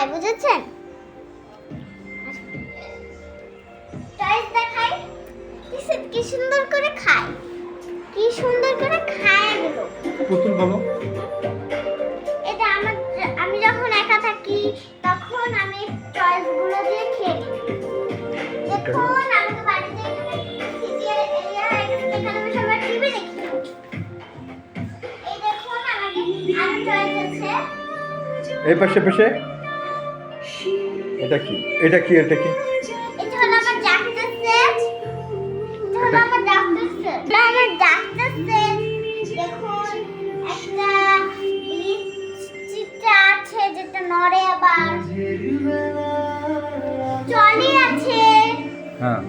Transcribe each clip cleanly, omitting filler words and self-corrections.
খায়, বুঝেছেন? টয়েস দেখাই, কি সুন্দর করে খায়, কি সুন্দর করে খায় এগুলো। পুতুল বলো। এটা আমি যখন একা থাকি তখন আমি টয়েস গুলো দিয়ে খেলি। দেখুন আমি তো বাড়িতে সিটিআর এরিয়া এখানে আমি সবাই টিভি দেখি। এই দেখুন আমার টয়েস আছে। এই পাশে পাশে এটা কি? এটা কি? এটা কি? এটা হলো আমার ডাক্তার সেট। এটা হলো আমার ডাক্তার সেট। এটা আমার ডাক্তার সেট। দেখুন একটা চিত্র আছে যেটা নড়ে আবার চলে আছে। হ্যাঁ।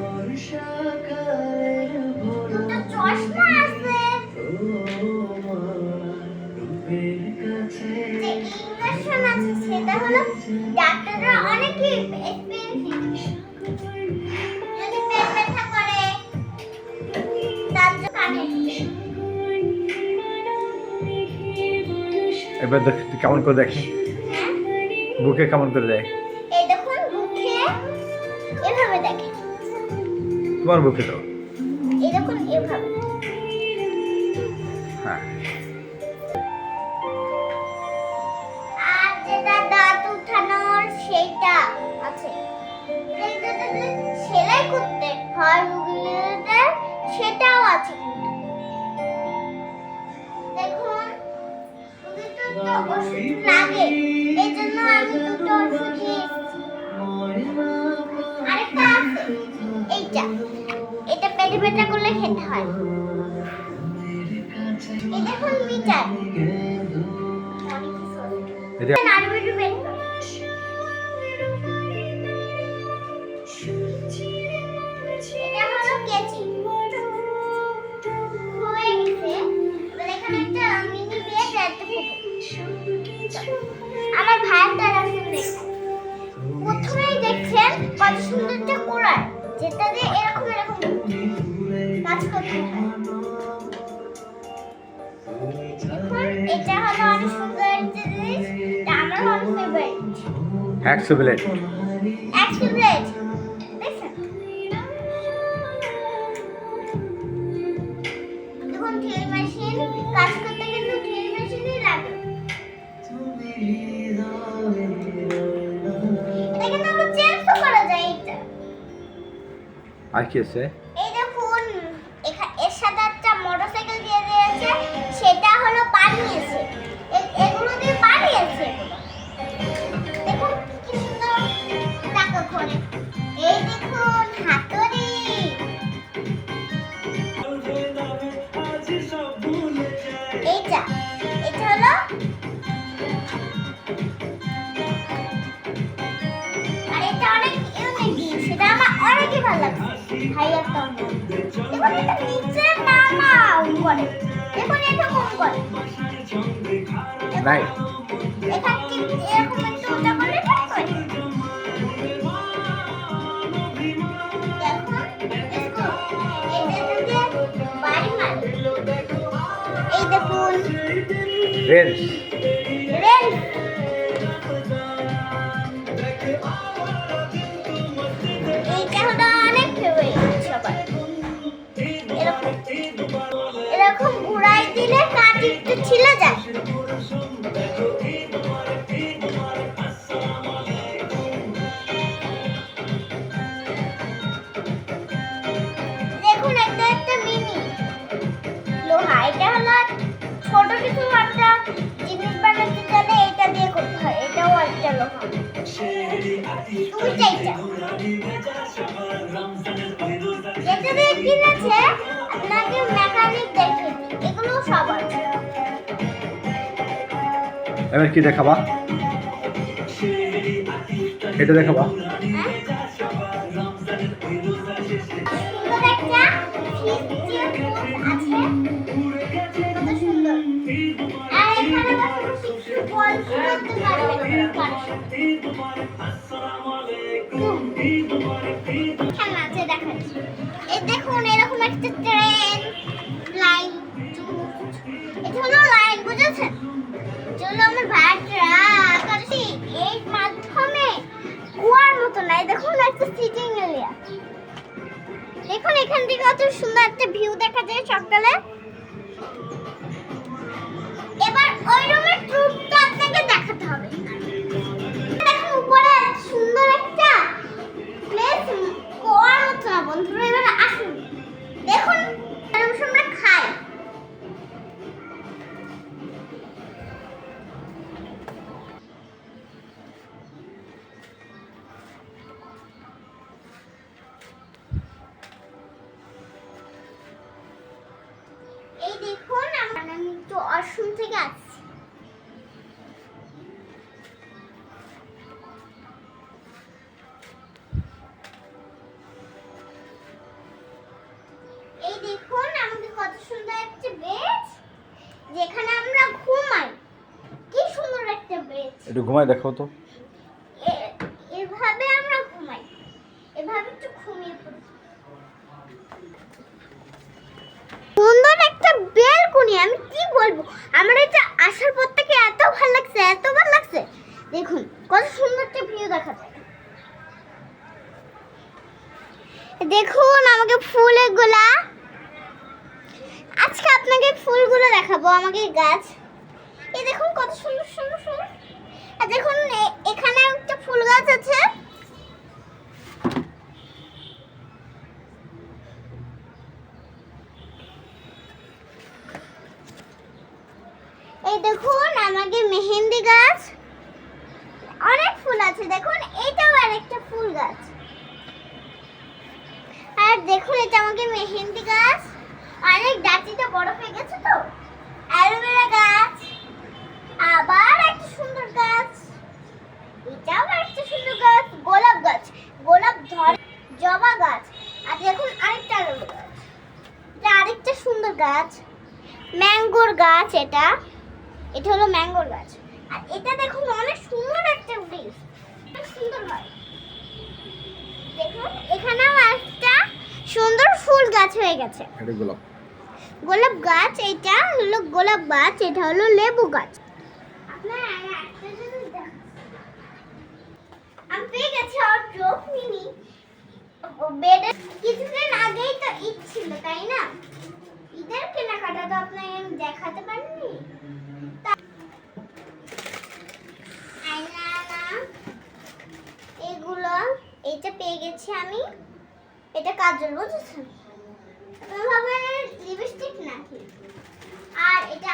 দুটো চশমা আছে। যে ইঞ্জেকশন আছে সেটা হলো ডাক্তাররা অনেকই এক্সপেন্সিভ। যদি পেট ব্যথা করে তার জন্য কানে। এবার দেখ কেমন করে দেখে, হ্যাঁ বুকে কেমন করে দেয়। এই দেখুন বুকে এভাবে দেখে। তোমার বুকে তো এই দেখুন এভাবে। হ্যাঁ। আর যেটা দাঁত উঠানোর সেইটা আছে। সেইটা যদি সেলাই করতে হয় রোগীদের সেটাও আছে কিন্তু। দেখুন রোগীদের তো ওষুধ লাগে, এই জন্য আমি দুটো ওষুধ নিয়ে এসেছি। আরেকটা আছে এইটা, এটা পেটে ব্যথা করলে খেতে হয়। এই দেখুন মিটার এটা নাড়ুবিড়ু বের করে। এটা হলো কেচি। হয়ে গেছে। এবার এখানে একটা মিনি বেড আর একটা পুতুল। আমার ভাইয়েরটা রাখুন দেখুন। প্রথমেই দেখছেন কত সুন্দর একটা কোড়ায়, যেটা দিয়ে এরকম এরকম কাজ করতে হয়। দেখুন এটা হলো অনেক সুন্দর একটা জিনিস, এটা আমার অনেক ফেভারিট। হ্যাক্সোবিলেট। অ্যাক্সিব্লেড দেখছেন? দেখুন ড্রিল মেশিন কাজ করতে কিন্তু ড্রিল মেশিনই লাগে। এটা কিন্তু আবার চেঞ্জও করা যায় এটা। আর কি আছে? এই দেখুন এর সাথে একটা মোটরসাইকেল দিয়ে দিয়েছে, সেটা হলো বানিয়েছে। এগুলো দিয়ে বানিয়েছে এগুলো। দেখুন কি সুন্দর টাকা করে। এই দেখুন হাতুড়ি। এইটা এটা হলো আর এটা অনেক ইউনিক জিনিস, সেটা আমার অনেকই ভালো লাগছে। ভাইয়া তো দেখুন এটা নিচে নামাও করে। দেখুন এটা কোন করে নাই। এখান থেকে এরকম একটু উল্টা করলে ঠিক করে। দেখুন দেখুন এটা দিয়ে বাড়ি মারে। এই দেখুন রেঞ্জ। রেল। এইটা হলো অনেক ফেভারিট সবার। এরকম এরকম ঘুরাই দিলে কাঠ একটু ছিলে যায়। দেখুন এটা একটা মিনি লোহা। এটা হলো ছোট কিছু একটা জিনিস বানাতে গেলে এটা দিয়ে করতে হয়। এটাও একটা লোহা। দুইটা যেটা দিয়ে কিনেছে আপনাকে মেকানিক দেখে এগুলো সব আছে। এবার কি দেখাবা? এটা দেখাবা? হ্যাঁ? সুন্দর একটা ফিস্টির আছে। কত সুন্দর। আর এখানে বসে কিছু গল্প করতে পারবে। খেলনা আছে দেখাচ্ছি। এই দেখুন এরকম একটা ট্রেন লাইন। এটা হলো লাইন, বুঝেছেন? চলো আমার ভাইরা এই মাধ্যমে আর এই দেখুন একটা সিটিং এরিয়া। দেখুন এখান থেকে কত সুন্দর একটা ভিউ দেখা যায় সকালে। এবার ওই রুমের ট্যুরটা আপনাকে দেখাতে হবে। দেখুন উপরে সুন্দর একটা প্লেস কোয়ার মতো না বন্ধুরা, এবার আসুন দেখুন আমরা খাই। এই দেখুন আমি একটু অসম থেকে আসছি। এই দেখুন আমাদের কত সুন্দর একটা বেড, যেখানে আমরা ঘুমাই। কি সুন্দর একটা বেড। একটু ঘুমাই দেখাও তো। এভাবে আমরা ঘুমাই, এভাবে একটু ঘুমিয়ে পড়ি। সুন্দর একটা বেলকনি, আমি কি বলবো, আমার এটা আসার পর থেকে এত ভালো লাগছে, এত ভালো লাগছে। দেখুন কত সুন্দর একটা ভিউ দেখা যায়। দেখুন আমাকে ফুলের গোলা, আজকে আপনাকে ফুলগুলো দেখাবো, আমাকে গাছ। এই দেখুন কত সুন্দর সুন্দর ফুল। আর দেখুন এখানে একটা ফুল গাছ আছে। এই দেখুন আমাকে মেহেন্দি গাছ, অনেক ফুল আছে। দেখুন এইটাও আরেকটা ফুল গাছ। আর দেখুন এটা আমাকে মেহেন্দি গাছ, অনেক ডাঁটিটা বড় হয়ে গেছে তো। অ্যালোভেরা গাছ, আবার একটা সুন্দর গাছ, এটাও একটা সুন্দর গাছ। গোলাপ গাছ, গোলাপ ধরে, জবা গাছ। আর দেখুন আরেকটা অ্যালোভেরা গাছ, এটা আরেকটা সুন্দর গাছ। ম্যাঙ্গোর গাছ, এটা এটা হলো ম্যাঙ্গোর গাছ। আর এটা দেখুন অনেক সুন্দর একটা ব্রিজ, অনেক সুন্দর হয়। দেখুন এখানেও একটা সুন্দর ফুল গাছ হয়ে গেছে। এটা গোলাপ, গোলাপ গাছ, এটা হলো গোলাপ গাছ, এটা হলো লেবু গাছ। আপনারা একটা জিনিস দেখুন, আমি পেয়ে গেছি চোখ মিনি বেডে। কিছুদিন আগেই তো ঈদ ছিল তাই না, ঈদের কেনাকাটা তো আপনাকে আমি দেখাতে পারিনি। এগুলো এইটা পেয়ে গেছি আমি, এটা কাজল, বুঝেছেন? আপনারা ভাবেন লিপস্টিক নাকি? আর এটা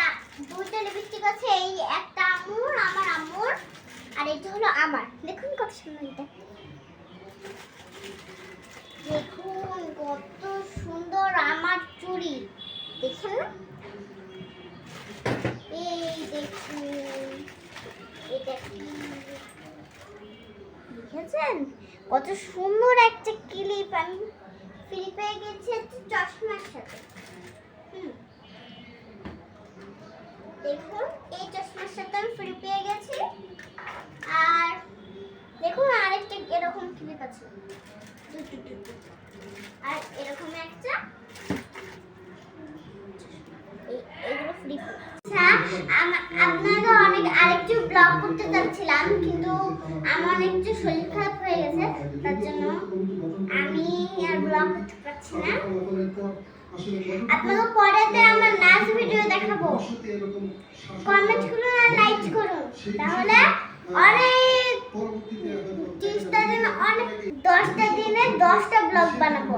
দুটো লিপস্টিক আছে, এই একটা আম্মুর, আমার আম্মুর, আর এটা হলো আমার। দেখুন কত সুন্দর এটা, দেখুন কত সুন্দর আমার চুড়ি, দেখেন না? এই দেখুন এটা কি দেখেছেন, কত সুন্দর একটা ক্লিপ আমি ফ্রি পেয়ে গেছি একটা চশমার সাথে। দেখুন এই চশমার সাথে আমি ফ্রি পেয়ে গেছি। আর দেখুন আরেকটা এরকম ক্লিপ আছে, আর এরকম একটা, এগুলো ফ্রি। আপনারা অনেক আরেকটু ব্লগ করতে চাচ্ছিলাম, কিন্তু আমার একটু শরীর খারাপ হয়ে গেছে, তার জন্য আমি আর ব্লগ করতে পারছি না। আপনাকে পরেতে আমার নাচ ভিডিও দেখাবো, কমেন্ট করুন আর লাইক করুন, তাহলে অনেক 30টা দিনে, অনেক 10টা দিনে 10টা ব্লগ বানাবো।